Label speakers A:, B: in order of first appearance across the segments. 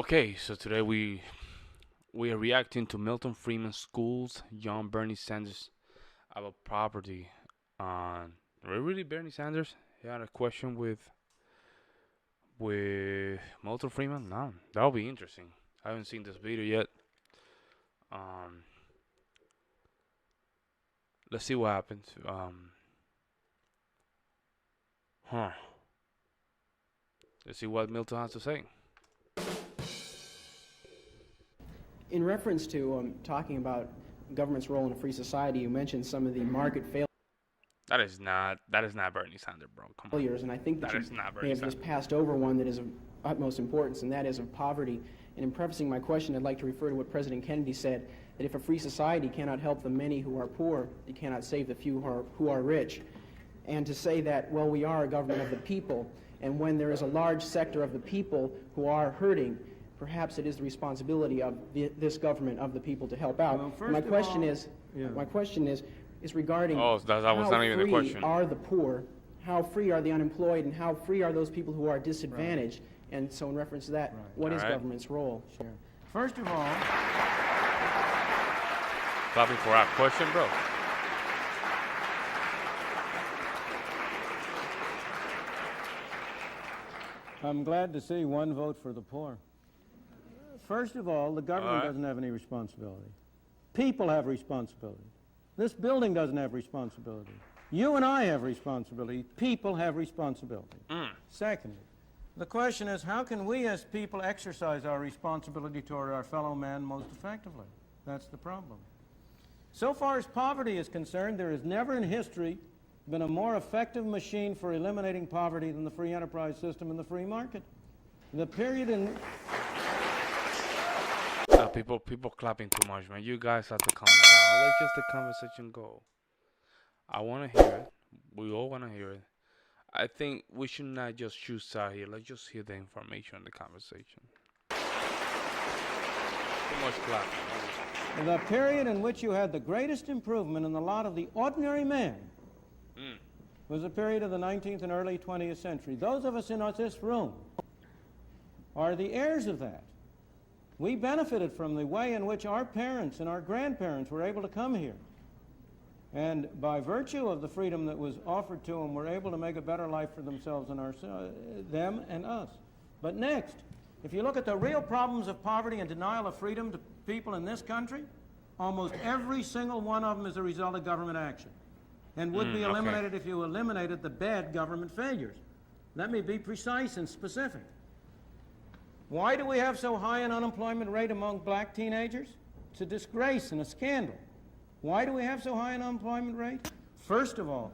A: Okay, so today we are reacting to Milton Friedman School's Young Bernie Sanders about property on really Bernie Sanders. He had a question with Milton Friedman. No, that'll be interesting. I haven't seen this video yet. Um, let's see what happens. Huh. Let's see what Milton has to say.
B: In reference to talking about government's role in a free society, you mentioned some of the market
A: That is not Bernie Sanders, bro. Come on.
B: failures, and I think that
A: That is
B: you
A: not
B: may
A: Bernie
B: have
A: Sanders.
B: just passed over one that is of utmost importance, and that is of poverty. And in prefacing my question, I'd like to refer to what President Kennedy said, that if a free society cannot help the many who are poor, it cannot save the few who are rich. And to say that, well, we are a government of the people, and when there is a large sector of the people who are hurting, perhaps it is the responsibility of this government of the people to help out.
C: Well,
B: My question is regarding
A: Oh, that was
B: how
A: not even the
B: free
A: question.
B: are the poor, how free are the unemployed, and how free are those people who are disadvantaged? And so in reference to that, what is
A: All right.
B: government's role?
C: Sure. First of all,
A: Clapping for our question, bro.
C: I'm glad to see one vote for the poor. First of all, the government
A: All right.
C: doesn't have any responsibility. People have responsibility. This building doesn't have responsibility. You and I have responsibility. People have responsibility. Secondly, the question is, how can we as people exercise our responsibility toward our fellow man most effectively? That's the problem. So far as poverty is concerned, there has never in history been a more effective machine for eliminating poverty than the free enterprise system and the free market. The period in...
A: People clapping too much, man. You guys have to calm down. Let just the conversation go. I want to hear it. We all want to hear it. I think we should not just choose side here. Let's just hear the information in the conversation. Too much clapping.
C: The period in which you had the greatest improvement in the lot of the ordinary man was the period of the 19th and early 20th century. Those of us in this room are the heirs of that. We benefited from the way in which our parents and our grandparents were able to come here. And by virtue of the freedom that was offered to them, were able to make a better life for themselves and them and us. But next, if you look at the real problems of poverty and denial of freedom to people in this country, almost every single one of them is a result of government action and would be eliminated if you eliminated the bad government failures. Let me be precise and specific. Why do we have so high an unemployment rate among black teenagers? It's a disgrace and a scandal. Why do we have so high an unemployment rate? First of all,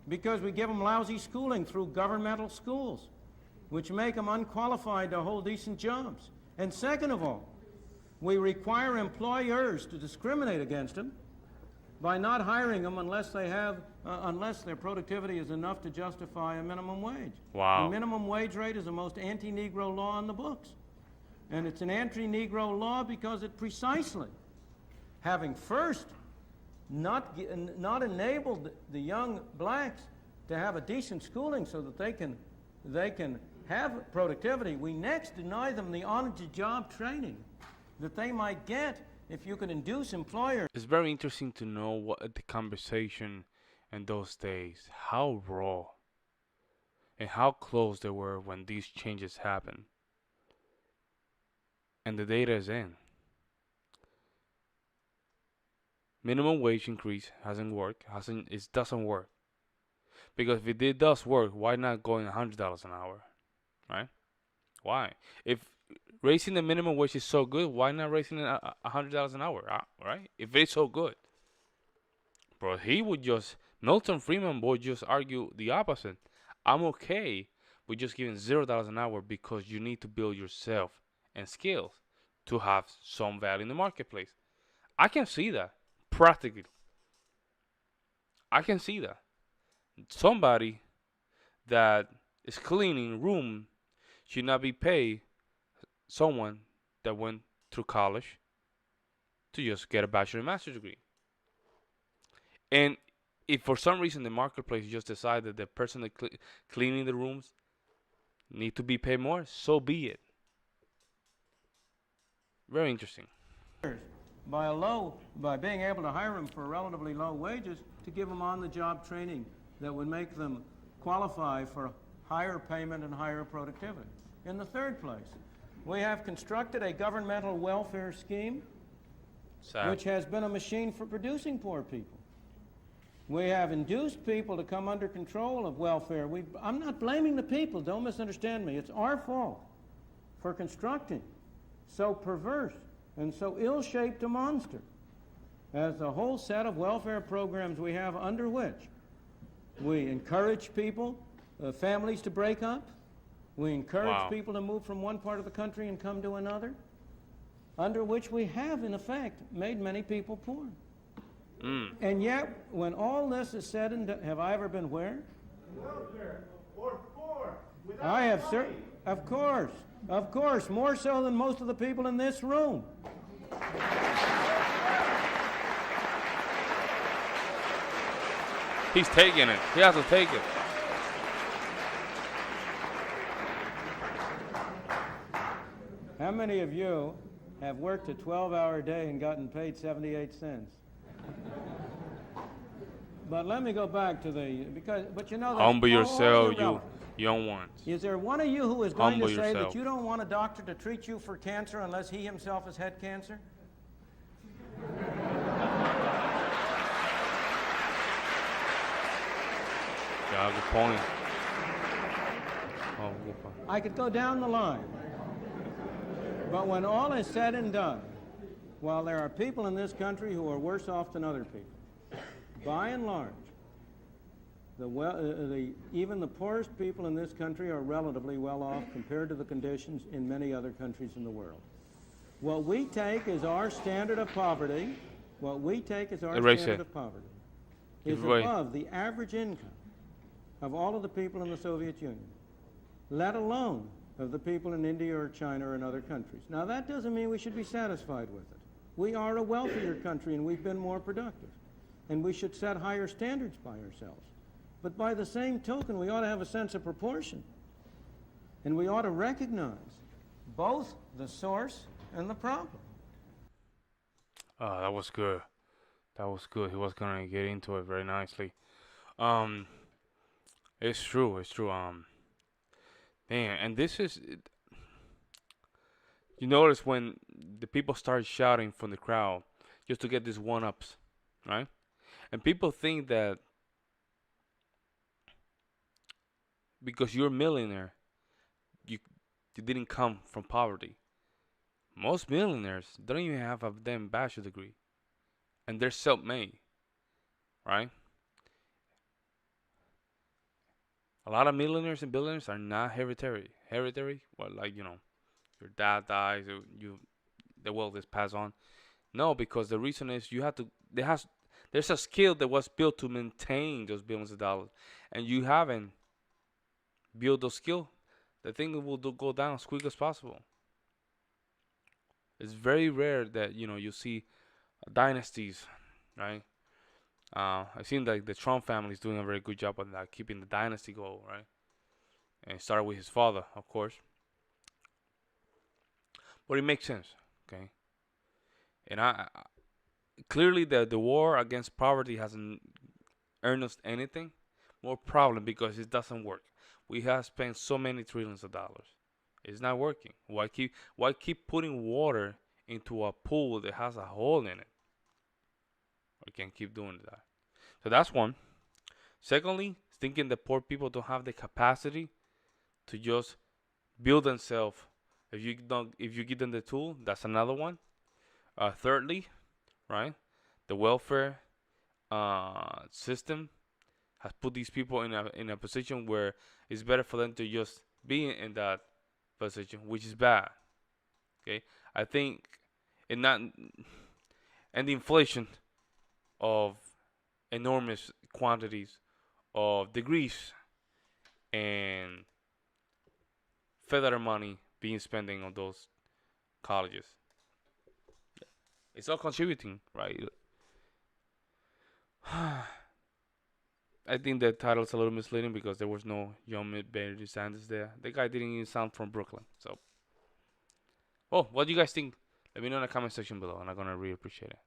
C: because we give them lousy schooling through governmental schools, which make them unqualified to hold decent jobs. And second of all, we require employers to discriminate against them by not hiring them unless their productivity is enough to justify a minimum wage.
A: Wow.
C: The minimum wage rate is the most anti-Negro law in the books. And it's an anti-Negro law because it precisely, having first not enabled the young blacks to have a decent schooling so that they can have productivity, we next deny them the on-the-job training that they might get if you could induce employers.
A: It's very interesting to know what the conversation in those days, how raw and how close they were when these changes happened. And the data is in. Minimum wage increase hasn't worked. It doesn't work. Because if it does work, why not going $100 an hour? Right? Why? If raising the minimum wage is so good, why not raising it $100 an hour? Right? If it's so good. Bro, Milton Friedman would just argue the opposite. I'm okay with just giving $0 an hour because you need to build yourself and skills to have some value in the marketplace. I can see that practically. I can see that. Somebody that is cleaning room should not be paid someone that went through college to just get a bachelor and master's degree. And if for some reason the marketplace just decided the person that cleaning the rooms need to be paid more, so be it. Very interesting.
C: By being able to hire them for relatively low wages, to give them on-the-job training that would make them qualify for higher payment and higher productivity. In the third place, we have constructed a governmental welfare scheme which has been a machine for producing poor people. We have induced people to come under control of welfare. I'm not blaming the people, don't misunderstand me. It's our fault for constructing so perverse and so ill-shaped a monster as the whole set of welfare programs we have, under which we encourage people, families to break up. We encourage people to move from one part of the country and come to another, under which we have, in effect, made many people poor. And yet, when all this is said and done, have I ever been where?
D: Welfare or poor.
C: I have, sir. Of course, more so than most of the people in this room.
A: He's taking it. He has to take it.
C: How many of you have worked a 12-hour day and gotten paid 78 cents? But let me go back to but you know,
A: humble yourself, you young ones.
C: Is there one of you who is going
A: Humble
C: to say
A: yourself.
C: that you don't want a doctor to treat you for cancer unless he himself has had cancer?
A: Yeah, good point. Oh, good point.
C: I could go down the line. But when all is said and done, while there are people in this country who are worse off than other people, by and large, even the poorest people in this country are relatively well off compared to the conditions in many other countries in the world. What we take as our standard of poverty, is above the average income of all of the people in the Soviet Union, let alone of the people in India or China or in other countries. Now, that doesn't mean we should be satisfied with it. We are a wealthier country and we've been more productive, and we should set higher standards by ourselves. But by the same token, we ought to have a sense of proportion, and we ought to recognize both the source and the problem.
A: Oh, that was good. That was good. He was gonna get into it very nicely. It's true. It's true. Man, and this is. You notice when the people start shouting from the crowd just to get these one-ups, right? And people think that because you're a millionaire, you didn't come from poverty. Most millionaires don't even have a damn bachelor's degree, and they're self-made, right? A lot of millionaires and billionaires are not hereditary. Well, like, you know, your dad dies, the wealth is passed on. No, because the reason is there's a skill that was built to maintain those billions of dollars, and you haven't built those skills. The thing will go down as quick as possible. It's very rare that you see dynasties, right? I've seen like the Trump family is doing a very good job on that, keeping the dynasty going, right? And it started with his father, of course. But it makes sense, okay? And I clearly the war against poverty hasn't earned us anything. More problem because it doesn't work. We have spent so many trillions of dollars. It's not working. Why keep putting water into a pool that has a hole in it? We can't keep doing that. So that's one. Secondly, thinking that poor people don't have the capacity to just build themselves. If you give them the tool, that's another one. Thirdly, right, the welfare system has put these people in a position where it's better for them to just be in that position, which is bad. Okay, I think, and the inflation of enormous quantities of degrees and federal money being spending on those colleges. It's all contributing, right? I think the title's a little misleading because there was no young Bernie Sanders there. The guy didn't even sound from Brooklyn. So, what do you guys think? Let me know in the comment section below, and I'm gonna really appreciate it.